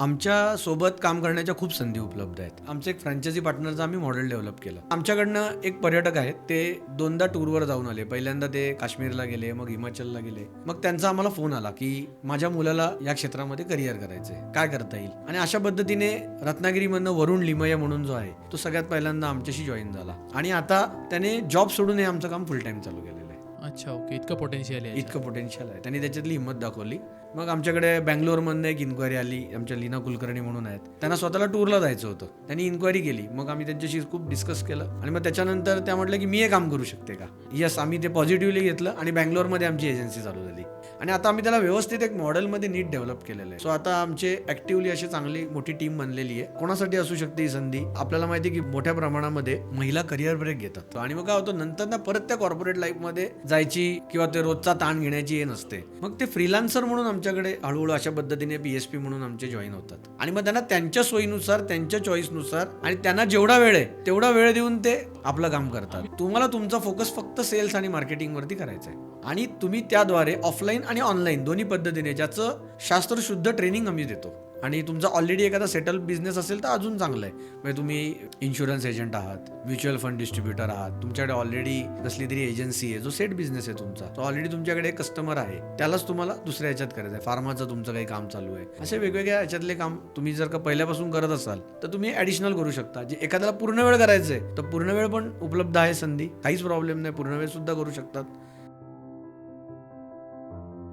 आमच्या सोबत काम करण्याच्या खूप संधी उपलब्ध आहेत. आमचं एक फ्रँचायझी पार्टनरचं आम्ही मॉडेल डेव्हलप केलं. आमच्याकडनं एक पर्यटक आहेत, ते 2दा टूरवर जाऊन आले. पहिल्यांदा ते काश्मीरला गेले, मग हिमाचलला गेले. मग त्यांचा आम्हाला फोन आला की माझ्या मुलाला या क्षेत्रामध्ये करिअर करायचंय, काय करता येईल. आणि अशा पद्धतीने रत्नागिरीमधनं वरुण लिमया म्हणून जो आहे तो सगळ्यात पहिल्यांदा आमच्याशी जॉईन झाला आणि आता त्याने जॉब सोडून हे आमचं काम फुल टाइम चालू केलेलं आहे. अच्छा, ओके. इतकं पोटेन्शियल आहे. इतकं पोटेन्शियल आहे, त्यांनी त्याच्यातली हिंमत दाखवली. मग आमच्याकडे बँगलोरमधनं एक इन्क्वायरी आली. आमच्या लीना कुलकर्णी म्हणून आहेत, त्यांना स्वतःला टूरला जायचं होतं. त्यांनी इन्क्वायरी केली. मग आम्ही त्यांच्याशी खूप डिस्कस केलं आणि मग त्याच्यानंतर त्या म्हटलं की मी हे काम करू शकते का. यस, आम्ही ते पॉझिटिव्हली घेतलं आणि बँगलोरमध्ये आमची एजन्सी चालू झाली आणि आता आम्ही त्याला व्यवस्थित एक मॉडेलमध्ये नीट डेव्हलप केलेलं आहे. सो आता आमचे ऍक्टिव्हली अशी चांगली मोठी टीम बनलेली आहे. कोणासाठी असू शकते ही संधी, आपल्याला माहिती आहे की मोठ्या प्रमाणामध्ये महिला करिअर ब्रेक घेतात आणि मग काय होतं नंतर ना परत त्या कॉर्पोरेट लाईफमध्ये जायची किंवा ते रोजचा ताण घेण्याची हे नसते. मग ते फ्रीलान्सर म्हणून आमच्याकडे हळूहळू अशा पद्धतीने PSP म्हणून आमचे जॉईन होतात आणि मग त्यांना त्यांच्या सोयीनुसार, त्यांच्या चॉईसनुसार आणि त्यांना जेवढा वेळ आहे तेवढा वेळ देऊन ते आपलं काम करतात. तुम्हाला तुमचा फोकस फक्त सेल्स आणि मार्केटिंगवरती करायचा आहे आणि तुम्ही त्याद्वारे ऑफलाईन आणि ऑनलाईन दोन्ही पद्धतीने ज्याचं शास्त्रशुद्ध ट्रेनिंग आम्ही देतो. आणि तुमचा ऑलरेडी एखादा सेटल बिझनेस असेल तर अजून चांगलं आहे. म्हणजे तुम्ही इन्शुरन्स एजंट आहात, म्युच्युअल फंड डिस्ट्रीब्युटर आहात, तुमच्याकडे ऑलरेडी कसली तरी एजन्सी आहे, जो सेट बिझनेस आहे तुमचा, तो ऑलरेडी तुमच्याकडे एक कस्टमर आहे, त्यालाच तुम्हाला दुसऱ्या ह्याच्यात करायचं आहे. फार्माचं तुमचं काही काम चालू आहे, असे वेगवेगळ्या ह्याच्यातले काम तुम्ही जर का पहिल्यापासून करत असाल तर तुम्ही ॲडिशनल करू शकता. जे एखाद्याला पूर्ण वेळ करायचं आहे तर पूर्ण वेळ पण उपलब्ध आहे संधी, काहीच प्रॉब्लेम नाही, पूर्ण वेळ सुद्धा करू शकतात.